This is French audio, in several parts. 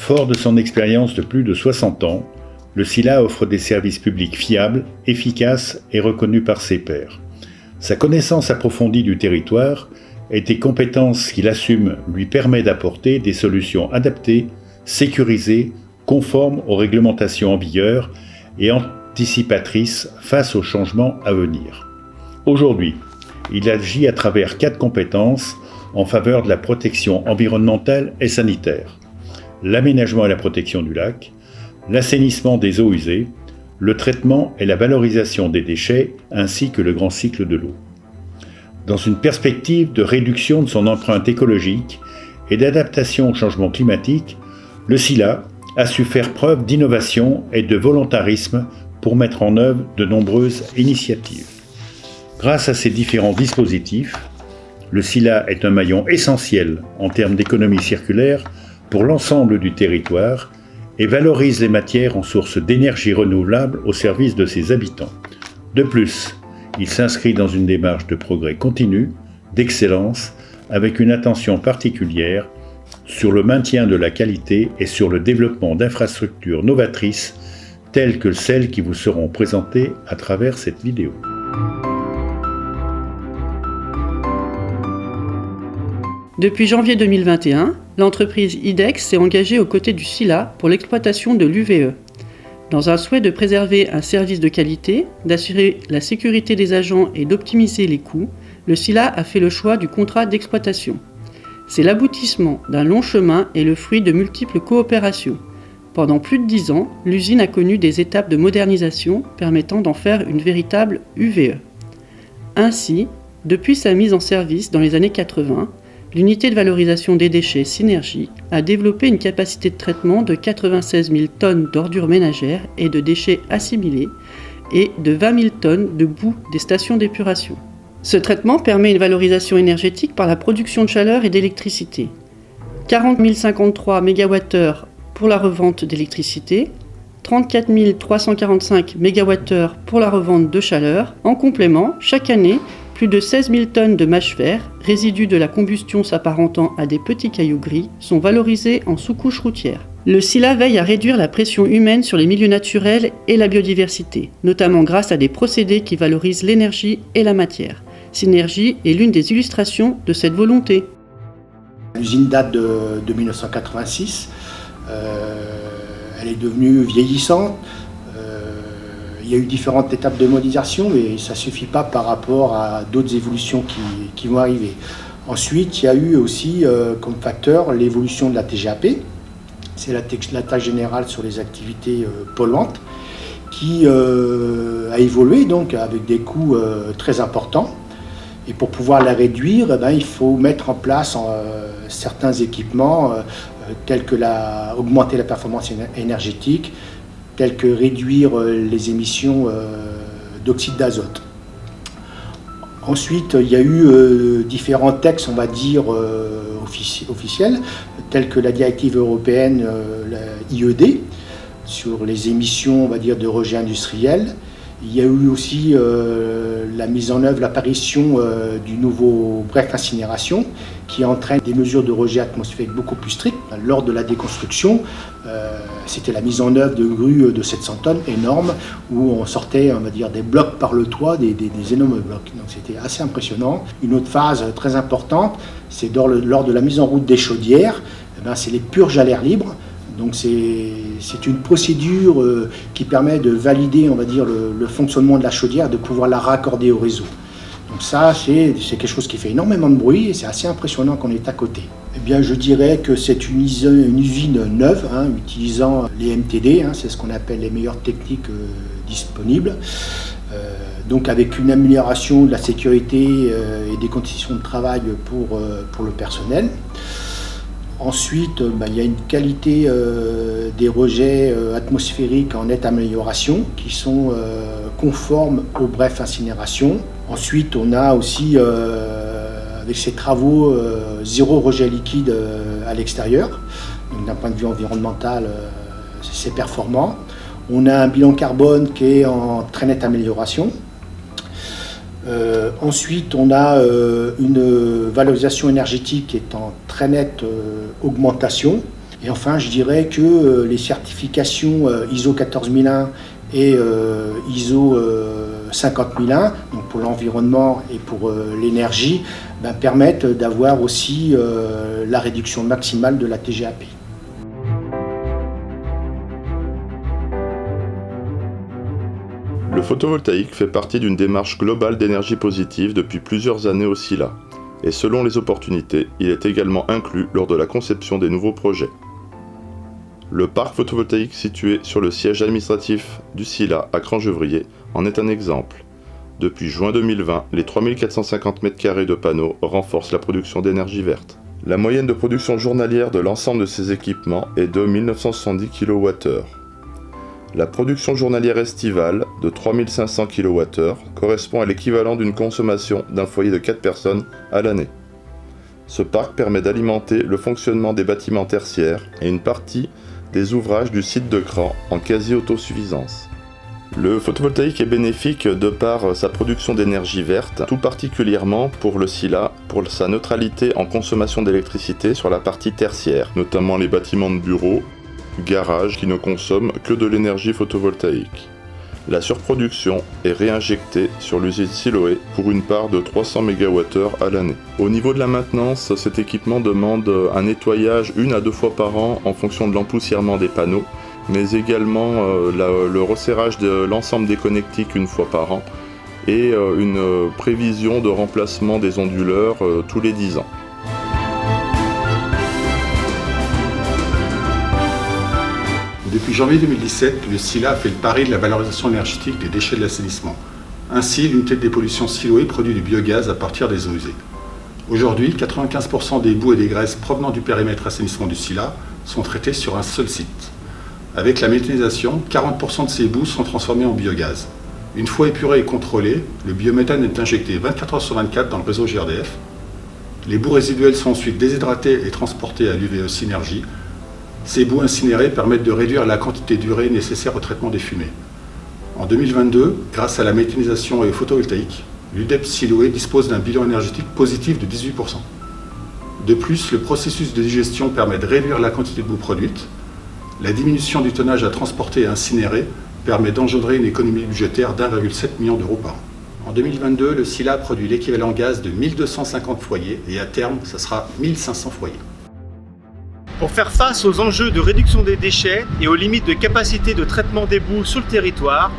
Fort de son expérience de plus de 60 ans, le SILA offre des services publics fiables, efficaces et reconnus par ses pairs. Sa connaissance approfondie du territoire et des compétences qu'il assume lui permet d'apporter des solutions adaptées, sécurisées, conformes aux réglementations en vigueur et anticipatrices face aux changements à venir. Aujourd'hui, il agit à travers 4 compétences en faveur de la protection environnementale et sanitaire: l'aménagement et la protection du lac, l'assainissement des eaux usées, le traitement et la valorisation des déchets ainsi que le grand cycle de l'eau. Dans une perspective de réduction de son empreinte écologique et d'adaptation au changement climatique, le SILA a su faire preuve d'innovation et de volontarisme pour mettre en œuvre de nombreuses initiatives. Grâce à ces différents dispositifs, le SILA est un maillon essentiel en termes d'économie circulaire pour l'ensemble du territoire et valorise les matières en source d'énergie renouvelable au service de ses habitants. De plus, il s'inscrit dans une démarche de progrès continu, d'excellence, avec une attention particulière sur le maintien de la qualité et sur le développement d'infrastructures novatrices telles que celles qui vous seront présentées à travers cette vidéo. Depuis janvier 2021, l'entreprise IDEX s'est engagée aux côtés du SILA pour l'exploitation de l'UVE. Dans un souhait de préserver un service de qualité, d'assurer la sécurité des agents et d'optimiser les coûts, le SILA a fait le choix du contrat d'exploitation. C'est l'aboutissement d'un long chemin et le fruit de multiples coopérations. Pendant plus de 10 ans, l'usine a connu des étapes de modernisation permettant d'en faire une véritable UVE. Ainsi, depuis sa mise en service dans les années 80, l'unité de valorisation des déchets Synergie a développé une capacité de traitement de 96 000 tonnes d'ordures ménagères et de déchets assimilés et de 20 000 tonnes de boue des stations d'épuration. Ce traitement permet une valorisation énergétique par la production de chaleur et d'électricité. 40 053 MWh pour la revente d'électricité, 34 345 MWh pour la revente de chaleur. En complément, chaque année, plus de 16 000 tonnes de mâche fer, résidus de la combustion s'apparentant à des petits cailloux gris, sont valorisés en sous-couche routière. Le SILA veille à réduire la pression humaine sur les milieux naturels et la biodiversité, notamment grâce à des procédés qui valorisent l'énergie et la matière. Synergie est l'une des illustrations de cette volonté. L'usine date de 1986, elle est devenue vieillissante. Il y a eu différentes étapes de modernisation, mais ça ne suffit pas par rapport à d'autres évolutions qui vont arriver. Ensuite, il y a eu aussi comme facteur l'évolution de la TGAP, c'est la taxe générale sur les activités polluantes, qui a évolué donc avec des coûts très importants. Et pour pouvoir la réduire, il faut mettre en place certains équipements tels que augmenter la performance énergétique, tels que réduire les émissions d'oxyde d'azote. Ensuite, il y a eu différents textes, on va dire, officiels, tels que la directive européenne, la IED, sur les émissions, on va dire, de rejets industriels. Il y a eu aussi la mise en œuvre, l'apparition du nouveau bref incinération qui entraîne des mesures de rejet atmosphérique beaucoup plus strictes. Lors de la déconstruction, c'était la mise en œuvre de grues de 700 tonnes énormes où on sortait, on va dire, des blocs par le toit, des énormes blocs. Donc c'était assez impressionnant. Une autre phase très importante, c'est lors de la mise en route des chaudières, c'est les purges à l'air libre. Donc c'est une procédure qui permet de valider, on va dire, le fonctionnement de la chaudière, de pouvoir la raccorder au réseau. Donc ça, c'est quelque chose qui fait énormément de bruit et c'est assez impressionnant qu'on est à côté. Eh bien, je dirais que c'est une usine neuve, utilisant les MTD, c'est ce qu'on appelle les meilleures techniques disponibles. Donc avec une amélioration de la sécurité et des conditions de travail pour le personnel. Ensuite, il y a une qualité des rejets atmosphériques en nette amélioration qui sont conformes au bref incinération. Ensuite, on a aussi, avec ces travaux, zéro rejet liquide à l'extérieur. Donc d'un point de vue environnemental, c'est performant. On a un bilan carbone qui est en très nette amélioration. Ensuite, on a une valorisation énergétique qui est en très nette augmentation. Et enfin, je dirais que les certifications ISO 14001 et ISO 50001, donc pour l'environnement et pour l'énergie, permettent d'avoir aussi la réduction maximale de la TGAP. Le photovoltaïque fait partie d'une démarche globale d'énergie positive depuis plusieurs années au SILA, et selon les opportunités, il est également inclus lors de la conception des nouveaux projets. Le parc photovoltaïque situé sur le siège administratif du SILA à Crangevrier en est un exemple. Depuis juin 2020, les 3450 m² de panneaux renforcent la production d'énergie verte. La moyenne de production journalière de l'ensemble de ces équipements est de 1970 kWh. La production journalière estivale de 3500 kWh correspond à l'équivalent d'une consommation d'un foyer de 4 personnes à l'année. Ce parc permet d'alimenter le fonctionnement des bâtiments tertiaires et une partie des ouvrages du site de Cran en quasi-autosuffisance. Le photovoltaïque est bénéfique de par sa production d'énergie verte, tout particulièrement pour le SILA, pour sa neutralité en consommation d'électricité sur la partie tertiaire, notamment les bâtiments de bureaux, garages qui ne consomment que de l'énergie photovoltaïque. La surproduction est réinjectée sur l'usine Siloé pour une part de 300 MWh à l'année. Au niveau de la maintenance, cet équipement demande un nettoyage 1 à 2 fois par an en fonction de l'empoussièrement des panneaux, mais également le resserrage de l'ensemble des connectiques 1 fois par an et une prévision de remplacement des onduleurs tous les 10 ans. Depuis janvier 2017, le SILA a fait le pari de la valorisation énergétique des déchets de l'assainissement. Ainsi, l'unité de dépollution Siloé produit du biogaz à partir des eaux usées. Aujourd'hui, 95% des boues et des graisses provenant du périmètre assainissement du SILA sont traités sur un seul site. Avec la méthanisation, 40% de ces boues sont transformées en biogaz. Une fois épuré et contrôlé, le biométhane est injecté 24 heures sur 24 dans le réseau GRDF. Les boues résiduelles sont ensuite déshydratées et transportées à l'UVE Synergie. Ces boues incinérées permettent de réduire la quantité d'urée nécessaire au traitement des fumées. En 2022, grâce à la méthanisation et au photovoltaïque, l'UDEP Siloé dispose d'un bilan énergétique positif de 18%. De plus, le processus de digestion permet de réduire la quantité de boue produite. La diminution du tonnage à transporter et à incinérer permet d'engendrer une économie budgétaire d'1,7 million d'euros par an. En 2022, le SILA produit l'équivalent gaz de 1250 foyers et à terme, ça sera 1500 foyers. Pour faire face aux enjeux de réduction des déchets et aux limites de capacité de traitement des boues sur le territoire,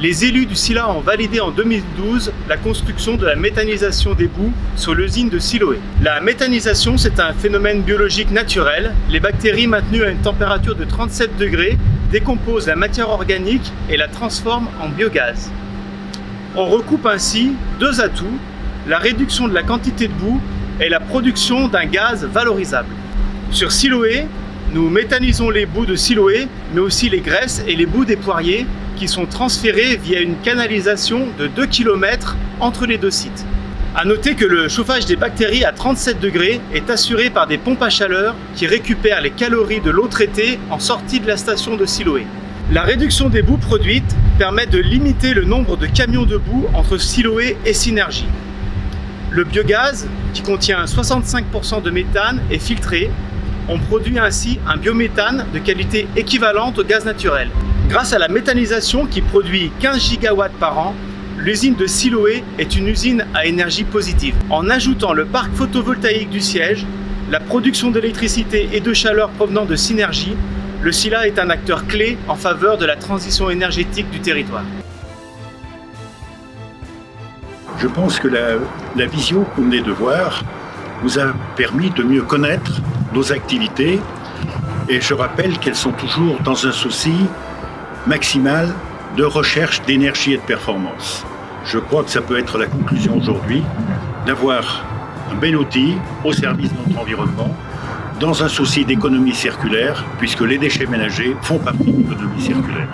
les élus du SILA ont validé en 2012 la construction de la méthanisation des boues sur l'usine de Siloé. La méthanisation, c'est un phénomène biologique naturel. Les bactéries maintenues à une température de 37 degrés décomposent la matière organique et la transforment en biogaz. On recoupe ainsi 2 atouts, la réduction de la quantité de boue et la production d'un gaz valorisable. Sur Siloé, nous méthanisons les boues de Siloé, mais aussi les graisses et les boues des poiriers qui sont transférées via une canalisation de 2 km entre les 2 sites. A noter que le chauffage des bactéries à 37 degrés est assuré par des pompes à chaleur qui récupèrent les calories de l'eau traitée en sortie de la station de Siloé. La réduction des boues produites permet de limiter le nombre de camions de boue entre Siloé et Synergie. Le biogaz, qui contient 65% de méthane, est filtré. On produit ainsi un biométhane de qualité équivalente au gaz naturel. Grâce à la méthanisation qui produit 15 gigawatts par an, l'usine de Siloé est une usine à énergie positive. En ajoutant le parc photovoltaïque du siège, la production d'électricité et de chaleur provenant de Synergie, le SILA est un acteur clé en faveur de la transition énergétique du territoire. Je pense que la vision que vous venez de voir nous a permis de mieux connaître nos activités et je rappelle qu'elles sont toujours dans un souci maximal de recherche d'énergie et de performance. Je crois que ça peut être la conclusion aujourd'hui d'avoir un bel outil au service de notre environnement dans un souci d'économie circulaire puisque les déchets ménagers font partie de l'économie circulaire.